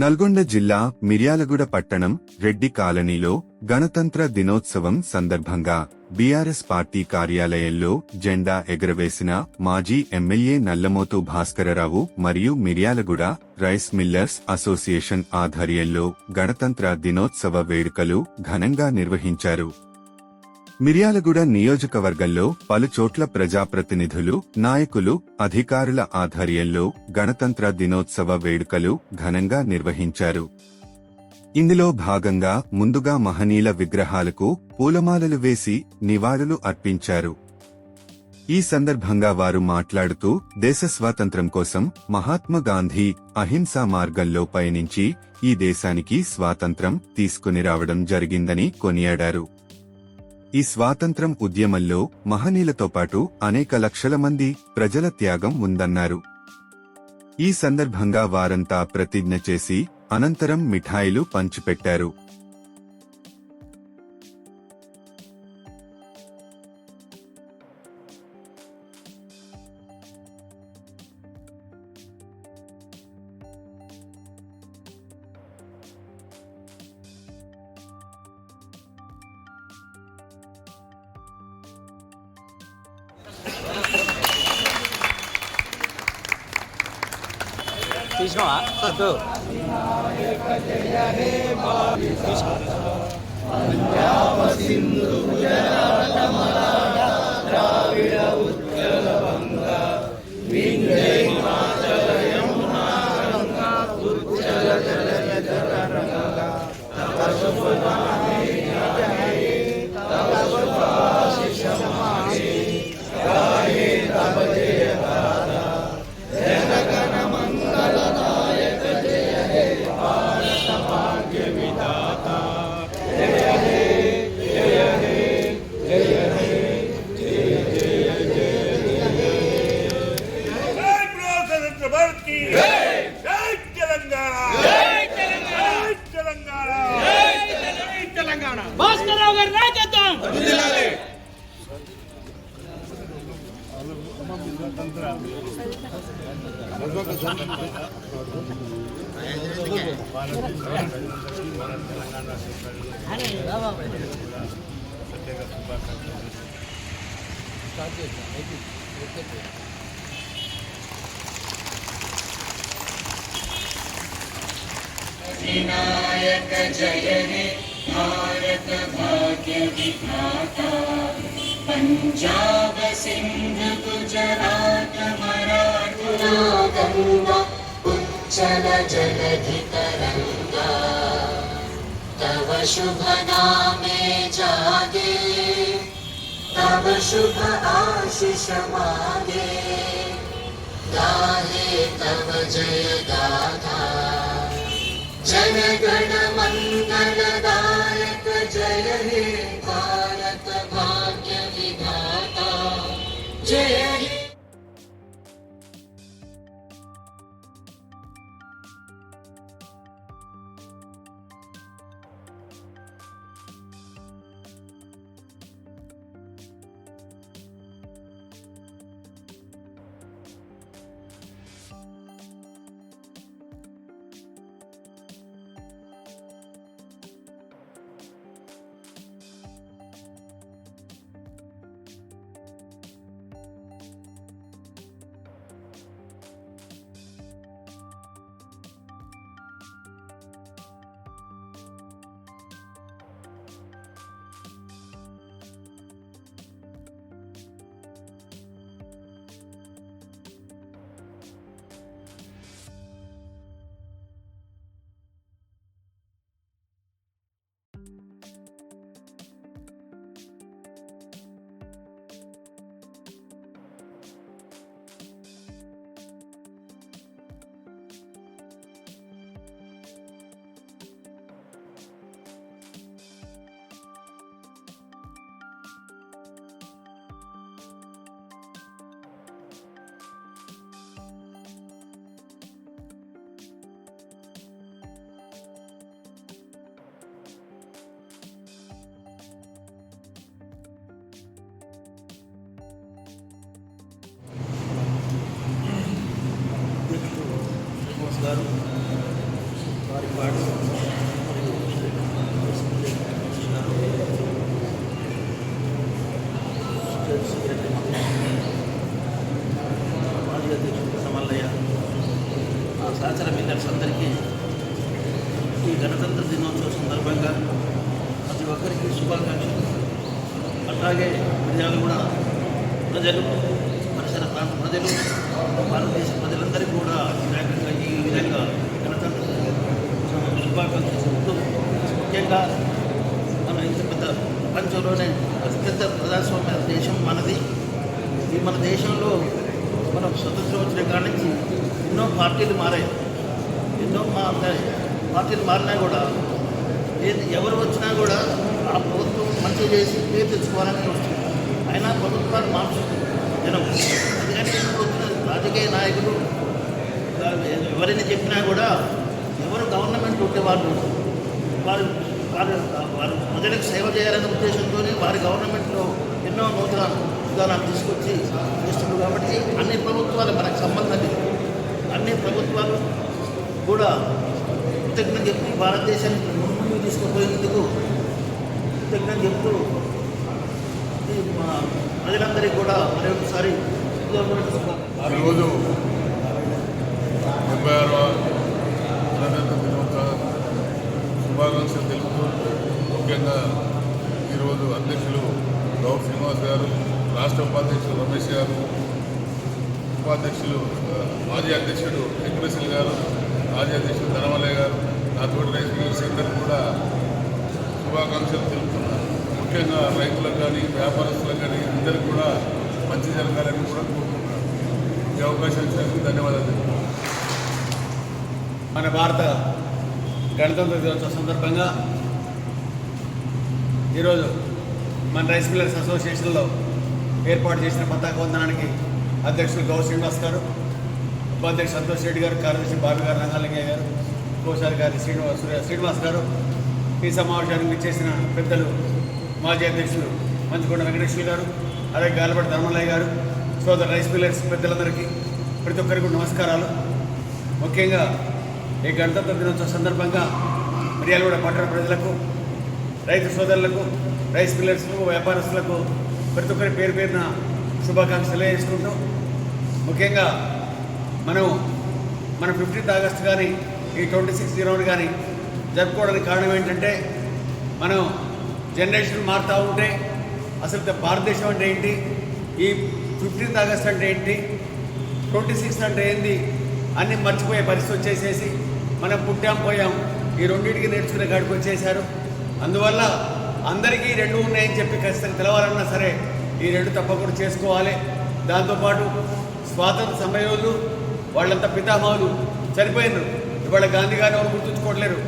నల్గొండ జిల్లా మిర్యాలగూడ పట్టణం రెడ్డి కాలనీలో గణతంత్ర దినోత్సవం సందర్భంగా బీఆర్ఎస్ పార్టీ కార్యాలయంలో జెండా ఎగురవేసిన మాజీ ఎమ్మెల్యే నల్లమోతు భాస్కరరావు మరియు మిర్యాలగూడ రైస్ మిల్లర్స్ అసోసియేషన్ ఆధ్వర్యంలో గణతంత్ర దినోత్సవ వేడుకలు ఘనంగా నిర్వహించారు. మిర్యాలగూడ నియోజకవర్గంలో పలుచోట్ల ప్రజాప్రతినిధులు, నాయకులు, అధికారుల ఆధ్వర్యంలో గణతంత్ర దినోత్సవ వేడుకలు ఘనంగా నిర్వహించారు. ఇందులో భాగంగా ముందుగా మహనీయుల విగ్రహాలకు పూలమాలలు వేసి నివాళులు అర్పించారు. ఈ సందర్భంగా వారు మాట్లాడుతూ దేశ స్వాతంత్ర్యం కోసం మహాత్మా గాంధీ అహింసా మార్గంలో పయనించి ఈ దేశానికి స్వాతంత్ర్యం తీసుకుని రావడం జరిగిందని కొనియాడారు. ఈ స్వాతంత్ర్యం ఉద్యమంలో మహనీయులతో పాటు అనేక లక్షల మంది ప్రజల త్యాగం ఉందన్నారు. ఈ సందర్భంగా వారంతా ప్రతిజ్ఞ చేసి అనంతరం మిఠాయిలు పంచిపెట్టారు. తీసినావా వద్దు పంజాబ్ సింధు గుజరాత మరాఠ ద్రావిడ ఉత్కల వంగ వింధ్య హిమాచల యమునా గంగా ఉజ్జల జలధి తరంగా తవ శుభ నామే గాయే తవ శుభ ఆశీష మాగే గాయే తవ జయ గాథా జనగణ మంగళదాయక జయ హే భారత భాగ్య విధాతా జయ హే జయ హే జయ హే జయ జయ జయ జై ప్రజాతంత్ర భారతి జై తెలంగాణ జై తెలంగాణ జై తెలంగాణ భాస్కరరావు గారి నాయకత్వం వర్ధిల్లాలి. विनायक जय हे भारत भाग्य विधाता पंजाब सिंध गुजरात मराठा गंगा उज्जल जलधि तरंगा तव शुभ नामे जागे तव शुभ आशीष मागे गाहे तव जय गाथा जनगण मंगलदायक जय हे भारत भाग्य विधाता जय हे గారు మాజీ అధ్యక్షుడు సమల్లయ్య, సహచర మిల్లర్స్ అందరికీ ఈ గణతంత్ర దినోత్సవ సందర్భంగా ప్రతి ఒక్కరికి శుభాకాంక్షలు. అట్లాగే మిర్యాలగూడ ప్రజలు, పరిసర ప్రాంత ప్రజలు, భారతదేశ ప్రజలందరికీ కూడా ఈ విధంగా గణతంత్ర శుభాకాంక్షలు చెబుతూ, ముఖ్యంగా మన ఇంత పెద్ద ప్రపంచంలోనే అతిపెద్ద ప్రజాస్వామ్య దేశం మనది. ఈ మన దేశంలో మనం స్వతంత్రం వచ్చిన కాడి నుంచి ఎన్నో పార్టీలు మారాయి. పార్టీలు మారినా కూడా ఎవరు వచ్చినా కూడా ఆ ప్రభుత్వం మంచి చేసి పేరు తెచ్చుకోవాలని వస్తుంది. అయినా ప్రభుత్వాలు మార్చుతుంది జనం. ఎందుకంటే ఇప్పుడు వచ్చిన రాజకీయ నాయకులు ఎవరైనా చెప్పినా కూడా ఎవరు గవర్నమెంట్ ఉండేవాళ్ళు వారు ప్రజలకు సేవ చేయాలనే ఉద్దేశంతో వారి గవర్నమెంట్లో ఎన్నో నూతన విధానాలు తీసుకొచ్చి చేస్తున్నారు. కాబట్టి అన్ని ప్రభుత్వాలు మనకు సంబంధం లేదు. అన్ని ప్రభుత్వాలు కూడా కృతజ్ఞత చెప్తూ భారతదేశాన్ని ముందుకు తీసుకుపోయేందుకు కృతజ్ఞత చెప్తూ ప్రజలందరికీ కూడా మరొకసారి ఈరోజు 76వ గణతంత్ర దినోత్సవ శుభాకాంక్షలు తెలుపుతూ, ముఖ్యంగా ఈరోజు అధ్యక్షులు గౌడ్ శ్రీనివాస్ గారు, రాష్ట్ర ఉపాధ్యక్షులు రమేష్ గారు, ఉపాధ్యక్షులు మాజీ అధ్యక్షుడు వెంకటేశ్వర గారు, మాజీ అధ్యక్షుడు ధనమల్లయ్య గారు, నా తోటి రైతు మిల్లర్స్ అందరికీ కూడా శుభాకాంక్షలు తెలుపుతున్నారు. ముఖ్యంగా రైతులకు కానీ వ్యాపారస్తులకు కానీ అందరికీ కూడా మంచి జరగాలని కూడా కోరుకుంటున్నారు. ఈ అవకాశం ఇచ్చినందుకు ధన్యవాదాలు. మన భారత గణతంత్ర దినోత్సవ సందర్భంగా ఈరోజు మన రైస్ మిల్లర్స్ అసోసియేషన్లో ఏర్పాటు చేసిన పతాక వందనానికి అధ్యక్షులు గౌడ్ శ్రీనివాస్ గారు, ఉపాధ్యక్షుడు సంతోష్ రెడ్డి గారు, కార్యదర్శి బాబు గారు, రంగాలింగయ్య గారు, కోశారి గారి శ్రీనివాస్ గారు, ఈ సమావేశానికి ఇచ్చేసిన పెద్దలు మాజీ అధ్యక్షులు మంచుకొండ వెంకటేశ్వర గారు, అలాగే గాలపడి ధర్మలయ్య గారు, సోదర రైస్ మిల్లర్స్ పెద్దలందరికీ ప్రతి ఒక్కరికి నమస్కారాలు. ముఖ్యంగా ఈ గణతంత్ర దినోత్సవ సందర్భంగా మిర్యాలగూడ పట్టణ ప్రజలకు, రైతు సోదరులకు, రైస్ మిల్లర్స్లకు, వ్యాపారస్తులకు ప్రతి ఒక్కరి పేరు పేరున శుభాకాంక్షలు తెలియజేసుకుంటూ, ముఖ్యంగా మన 15th ఆగస్టు కానీ ఈ 26/01 కానీ జరుపుకోవడానికి కారణం ఏంటంటే, మనం జనరేషన్ మారుతూ ఉంటే అసలు భారతదేశం అంటే ఏంటి, ఈ 15th ఆగస్ట్ అంటే ఏంటి, 26 అంటే ఏంటి అన్నీ మర్చిపోయే పరిస్థితి వచ్చేసేసి మనం పుట్టాం పోయాం ఈ రెండింటికి నేర్చుకునే కాడికి వచ్చేసారు. అందువల్ల అందరికీ 2 ఉన్నాయని చెప్పి ఖచ్చితంగా తెలవాలన్నా సరే ఈ 2 తప్పకుండా చేసుకోవాలి. దాంతోపాటు స్వాతంత్ర సమయంలో వాళ్ళంతా పితామహులు చనిపోయినారు. ఇవాళ గాంధీ గారిని ఎవరు గుర్తుంచుకోవట్లేరు.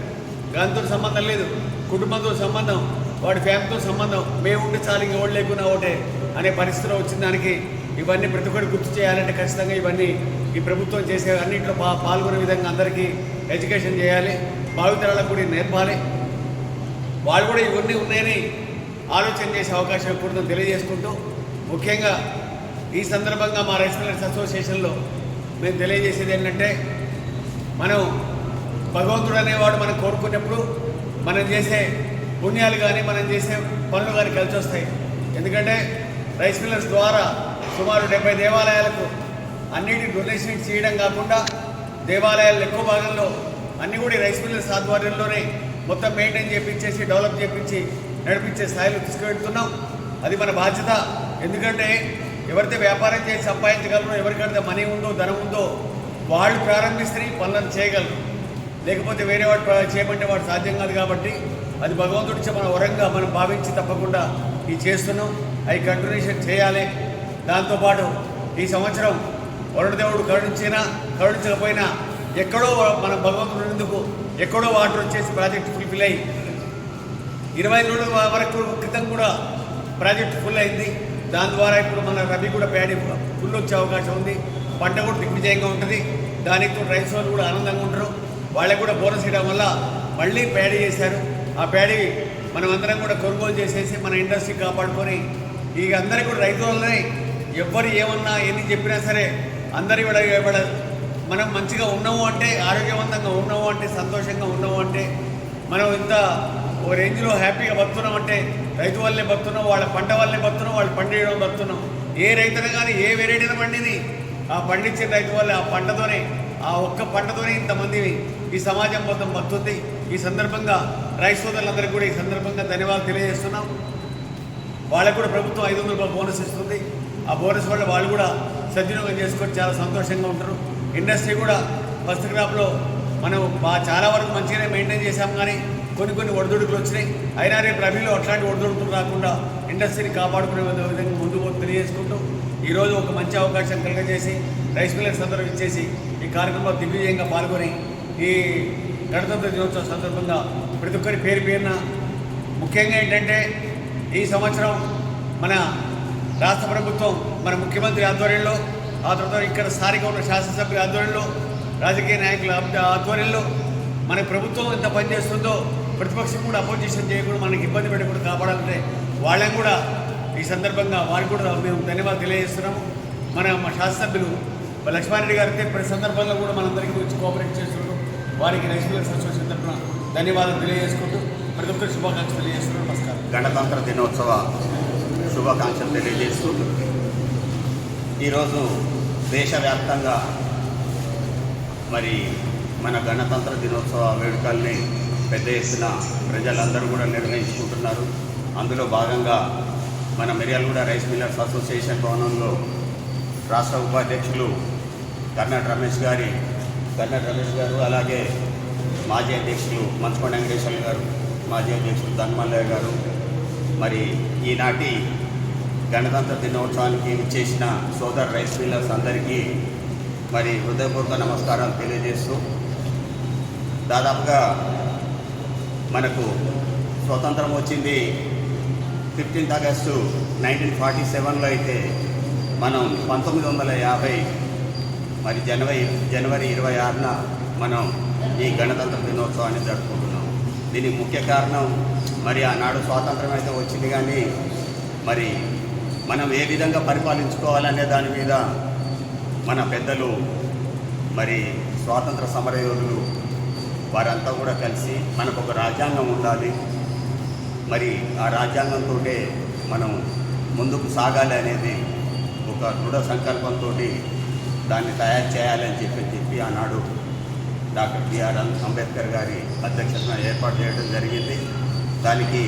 గాంధీతో సంబంధం లేదు, కుటుంబంతో సంబంధం, వాడి ఫ్యామిలీతో సంబంధం, మేము ఉండి చాలు ఇంకెవరు లేకున్నా ఒకటే అనే పరిస్థితిలో వచ్చిన దానికి ఇవన్నీ ప్రతి ఒక్కటి గుర్తు చేయాలంటే ఖచ్చితంగా ఇవన్నీ ఈ ప్రభుత్వం చేసే అన్నింటిలో పాల్గొనే విధంగా అందరికీ ఎడ్యుకేషన్ చేయాలి, భావితరాలకు కూడా నేర్పాలి. వాళ్ళు కూడా ఇవన్నీ ఉన్నాయని ఆలోచన చేసే అవకాశం ఎప్పుడు తెలియజేసుకుంటూ, ముఖ్యంగా ఈ సందర్భంగా మా రైస్ మిల్లర్స్ అసోసియేషన్లో మేము తెలియజేసేది ఏంటంటే, మనం భగవంతుడు అనేవాడు మనం కోరుకున్నప్పుడు మనం చేసే పుణ్యాలు కానీ మనం చేసే పనులు కానీ కలిసి వస్తాయి. ఎందుకంటే రైస్ మిల్లర్స్ ద్వారా సుమారు 70 దేవాలయాలకు అన్నిటి డొనేషన్ చేయడం కాకుండా దేవాలయాలు ఎక్కువ భాగంలో అన్నీ కూడా రైస్ మిల్లర్స్ ఆధ్వర్యంలోనే మొత్తం మెయింటైన్ చేయించేసి డెవలప్ చేయించి నడిపించే స్థాయిలో తీసుకువెళ్తున్నాం. అది మన బాధ్యత. ఎందుకంటే ఎవరైతే వ్యాపారం చేసి సంపాదించగలరో, ఎవరికైతే మనీ ఉందో, ధనం ఉందో వాళ్ళు ప్రారంభిస్తే పనులను చేయగలరు. లేకపోతే వేరే వాడు చేయమంటే వాడు సాధ్యం కాదు. కాబట్టి అది భగవంతుడిచ్చే మన వరంగా మనం భావించి తప్పకుండా ఇది చేస్తున్నాం. అవి కంటిన్యూషన్ చేయాలి. దాంతోపాటు ఈ సంవత్సరం వరుణదేవుడు కరుణించకపోయినా ఎక్కడో మన భగవంతుడు ఎందుకు ఎక్కడో వాటర్ వచ్చేసి ప్రాజెక్టు ఫుల్ఫిల్ అయ్యి 20 రోజుల వరకు క్రితం కూడా ప్రాజెక్టు ఫుల్ అయింది. దాని ద్వారా ఇప్పుడు మన రబీ కూడా ప్యాడీ ఫుల్ వచ్చే అవకాశం ఉంది. పంట కూడా దిగ్విజయంగా ఉంటుంది. దానికి రైతు సోదరులు కూడా ఆనందంగా ఉంటారు. వాళ్ళకు కూడా బోనస్ ఇవ్వడం వల్ల మళ్ళీ ప్యాడీ చేశారు. ఆ ప్యాడీ మనం అందరం కూడా కొనుగోలు చేసేసి మన ఇండస్ట్రీ కాపాడుకొని ఇక అందరికీ కూడా రైతు వల్లనే ఎవ్వరు ఏమన్నా ఎన్ని చెప్పినా సరే అందరి కూడా మనం మంచిగా ఉన్నాము అంటే, ఆరోగ్యవంతంగా ఉన్నాము అంటే, సంతోషంగా ఉన్నాము అంటే, మనం ఇంత ఓ రేంజ్లో హ్యాపీగా బతున్నాం అంటే రైతు వల్లే బతున్నాం, వాళ్ళ పంట వల్లే బతున్నాం, వాళ్ళు పండించడం బతున్నాం. ఏ రైతులు కానీ ఏ వెరైటీని పండింది ఆ పండించిన రైతు వల్లే, ఆ పంటతోనే, ఆ ఒక్క పంటతోనే ఇంతమంది ఈ సమాజం మొత్తం బతుంది. ఈ సందర్భంగా రైతు సోదరులందరికీ కూడా ఈ సందర్భంగా ధన్యవాదాలు తెలియజేస్తున్నాం. వాళ్ళకు కూడా ప్రభుత్వం 500 రూపాయల బోనస్ ఇస్తుంది. ఆ బోనస్ వల్ల వాళ్ళు కూడా సద్వినియోగం చేసుకొని చాలా సంతోషంగా ఉంటారు. ఇండస్ట్రీ కూడా ఫస్ట్ క్రాప్లో మనం చాలా వరకు మంచిగానే మెయింటైన్ చేశాం, కానీ కొన్ని ఒడిదుడుకులు వచ్చినాయి. అయినా రేపు రబీలో అట్లాంటి ఒడిదుడుకులు రాకుండా ఇండస్ట్రీని కాపాడుకునే విధంగా ముందుకు తెలియజేసుకుంటూ ఈరోజు ఒక మంచి అవకాశం కలుగజేసి రైస్ మిల్లర్స్ అందరూ ఇచ్చేసి ఈ కార్యక్రమంలో దిగ్విజయంగా పాల్గొని ఈ గణతంత్ర దినోత్సవం సందర్భంగా ప్రతి ఒక్కరి పేరున ముఖ్యంగా ఏంటంటే ఈ సంవత్సరం మన రాష్ట్ర ప్రభుత్వం, మన ముఖ్యమంత్రి ఆధ్వర్యంలో, ఆ తర్వాత ఇక్కడ స్థానిక ఉన్న శాసనసభ్యుల ఆధ్వర్యంలో, రాజకీయ నాయకుల ఆధ్వర్యంలో మన ప్రభుత్వం ఎంత పనిచేస్తుందో ప్రతిపక్షం కూడా అపోజిషన్ చేయకుండా మనకి ఇబ్బంది పెట్టకుండా కాపాడాలంటే వాళ్ళని కూడా ఈ సందర్భంగా వారికి కూడా మేము ధన్యవాదాలు తెలియజేస్తున్నాము. మా శాసనసభ్యులు లక్ష్మారెడ్డి గారికి ప్రతి సందర్భంలో కూడా మనందరికీ వచ్చి కోఆపరేట్ చేస్తున్నాం. వారికి రైస్ మిల్లర్స్ అసోసియేషన్ తరఫున ధన్యవాదాలు తెలియజేసుకుంటూ ప్రతి ఒక్కరికి శుభాకాంక్షలు తెలియజేస్తున్నాం. నమస్కారం. గణతంత్ర దినోత్సవ శుభాకాంక్షలు తెలియజేస్తూ ఈరోజు దేశవ్యాప్తంగా మరి మన గణతంత్ర దినోత్సవ వేడుకల్ని పెద్ద ఎత్తున ప్రజలందరూ కూడా నిర్వహించుకుంటున్నారు. అందులో భాగంగా మన మిర్యాలగూడ రైస్ మిల్లర్స్ అసోసియేషన్ భవనంలో రాష్ట్ర ఉపాధ్యక్షులు కర్నాట రమేష్ గారు, అలాగే మాజీ అధ్యక్షులు మంచుకొండ వెంకటేశ్వర్లు గారు, మాజీ అధ్యక్షులు ధన్మల్లయ్య గారు, మరి ఈనాటి గణతంత్ర దినోత్సవానికి ఇచ్చేసిన సోదర్ రైస్ మిల్లర్స్ అందరికీ మరి హృదయపూర్వక నమస్కారాలు తెలియజేస్తూ, దాదాపుగా మనకు స్వతంత్రం వచ్చింది 15 ఆగస్టు 1947లో అయితే మనం 1950 మరి జనవరి 26న మనం ఈ గణతంత్ర దినోత్సవాన్ని జరుపుకుంటున్నాం. దీనికి ముఖ్య కారణం మరి ఆనాడు స్వాతంత్రం అయితే వచ్చింది, కానీ మరి మనం ఏ విధంగా పరిపాలించుకోవాలనే దాని మీద మన పెద్దలు మరి స్వాతంత్ర సమరయోధులు వారంతా కూడా కలిసి మనకు ఒక రాజ్యాంగం ఉండాలి, మరి ఆ రాజ్యాంగంతో మనం ముందుకు సాగాలి అనేది ఒక దృఢ సంకల్పంతో దాన్ని తయారు చేయాలని చెప్పి ఆనాడు డాక్టర్ బిఆర్ అంబేద్కర్ గారి అధ్యక్షతన ఏర్పాటు చేయడం జరిగింది. దానికి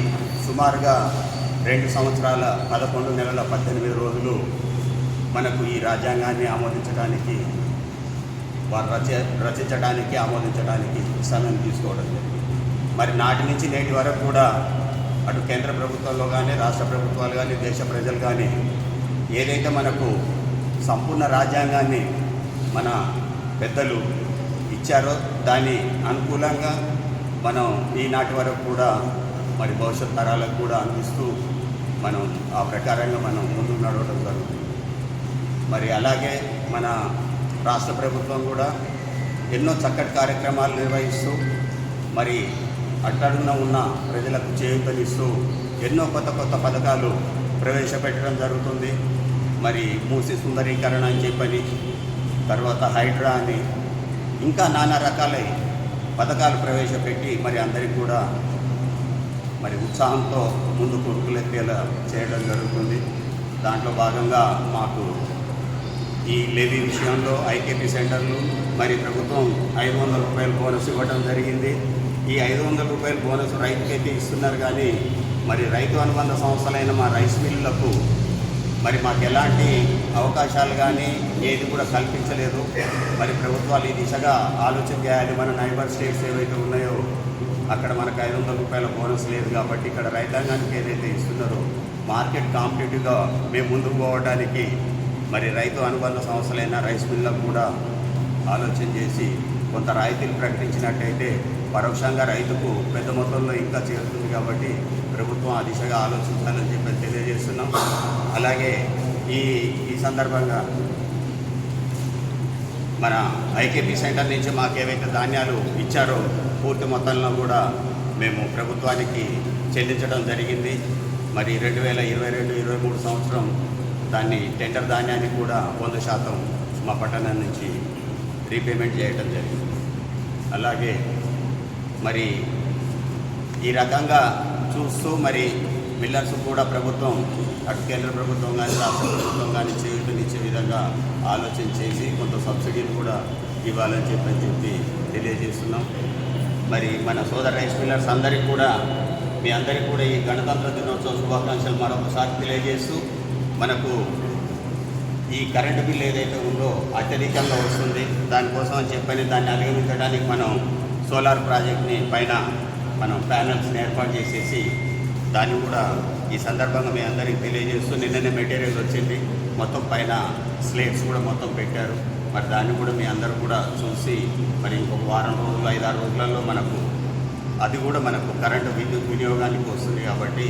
సుమారుగా 2 సంవత్సరాల 11 నెలల 18 రోజులు మనకు ఈ రాజ్యాంగాన్ని ఆమోదించడానికి, వారు రచించడానికి ఆమోదించడానికి సమయం తీసుకోవడం జరిగింది. మరి నాటి నుంచి నేటి వరకు కూడా అటు కేంద్ర ప్రభుత్వంలో కానీ, రాష్ట్ర ప్రభుత్వాలు కానీ, దేశ ప్రజలు కానీ ఏదైతే మనకు సంపూర్ణ రాజ్యాంగాన్ని మన పెద్దలు ఇచ్చారో దాని అనుకూలంగా మనం ఈనాటి వరకు కూడా మరి భవిష్యత్ తరాలకు కూడా అందిస్తూ మనం ఆ ప్రకారంగా మనం ముందుకు నడవడం జరుగుతుంది. మరి అలాగే మన రాష్ట్ర ప్రభుత్వం కూడా ఎన్నో చక్కటి కార్యక్రమాలు నిర్వహిస్తూ మరి అట్టడుగున ఉన్న ప్రజలకు చేయూతనిస్తూ ఎన్నో కొత్త పథకాలు ప్రవేశపెట్టడం జరుగుతుంది. మరి మూసి సుందరీకరణ అని చెప్పని, తర్వాత హైడ్రా అని, ఇంకా నానా రకాల పథకాలు ప్రవేశపెట్టి మరి అందరికీ కూడా మరి ఉత్సాహంతో ముందుకు ఉరుకులెత్తేలా చేయడం జరుగుతుంది. దాంట్లో భాగంగా మాకు ఈ లెవీ విషయంలో ఐకేపీ సెంటర్లు మరి ప్రభుత్వం 500 రూపాయల బోనస్ ఇవ్వడం జరిగింది. ఈ 500 రూపాయల బోనస్ రైతుకైతే ఇస్తున్నారు, కానీ మరి రైతు అనుబంధ సంస్థలైన మా రైస్ మిల్లులకు మరి మాకు ఎలాంటి అవకాశాలు కానీ ఏది కూడా కల్పించలేదు. మరి ప్రభుత్వాలు ఈ దిశగా ఆలోచన చేయాలి. మన నైబర్ స్టేట్స్ ఏవైతే ఉన్నాయో అక్కడ మనకు 500 రూపాయల బోనస్ లేదు కాబట్టి ఇక్కడ రైతాంగానికి ఏదైతే ఇస్తున్నారో మార్కెట్ కాంపిటేటివ్గా మేము ముందుకు పోవడానికి మరి రైతు అనుబంధ సంస్థలైన రైస్ మిల్లకు కూడా ఆలోచన చేసి కొంత రాయితీలు ప్రకటించినట్టయితే పరోక్షంగా రైతుకు పెద్ద మొత్తంలో ఇంకా చేరుతుంది. కాబట్టి ప్రభుత్వం ఆ దిశగా ఆలోచించాలని చెప్పి తెలియజేస్తున్నాం. అలాగే ఈ సందర్భంగా మన ఐకేపీ సెంటర్ నుంచి మాకు ఏవైతే ధాన్యాలు ఇచ్చారో పూర్తి మొత్తంలో కూడా మేము ప్రభుత్వానికి చెల్లించడం జరిగింది. మరి 2022-23 సంవత్సరం దాన్ని టెండర్ ధాన్యాన్ని కూడా 100% మా పట్టణం నుంచి రీపేమెంట్ చేయడం జరిగింది. అలాగే మరి ఈ రకంగా చూస్తూ మరి మిల్లర్స్ కూడా ప్రభుత్వం అటు కేంద్ర ప్రభుత్వం కానీ రాష్ట్ర ప్రభుత్వం కానీ చేయూతనిచ్చే విధంగా ఆలోచన చేసి కొంత సబ్సిడీలు కూడా ఇవ్వాలని చెప్పి తెలియజేస్తున్నాం. మరి మన సోదర రైస్ మిల్లర్స్ అందరికీ కూడా మీ అందరికీ కూడా ఈ గణతంత్ర దినోత్సవ శుభాకాంక్షలు మరొకసారి తెలియజేస్తూ మనకు ఈ కరెంటు బిల్ ఏదైతే ఉందో అత్యధికంగా వస్తుంది. దానికోసం అని చెప్పని దాన్ని అధిగమించడానికి మనం సోలార్ ప్రాజెక్ట్ని పైన మనం ప్యానల్స్ని ఏర్పాటు చేసేసి దాన్ని కూడా ఈ సందర్భంగా మీ అందరికీ తెలియజేస్తూ నిన్ననే మెటీరియల్ వచ్చింది. మొత్తం పైన స్లేట్స్ కూడా మొత్తం పెట్టారు. మరి దాన్ని కూడా మీ అందరూ కూడా చూసి మరి ఇంకొక వారం రోజులు 5-6 రోజులలో మనకు అది కూడా మనకు కరెంటు విద్యుత్ వినియోగానికి వస్తుంది. కాబట్టి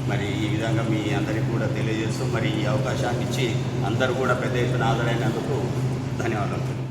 మరి ఈ విధంగా మీ అందరికీ కూడా తెలియజేస్తూ మరి ఈ అవకాశాన్ని ఇచ్చి అందరూ కూడా పెద్ద ఎత్తున హాజరైనందుకు ధన్యవాదాలు.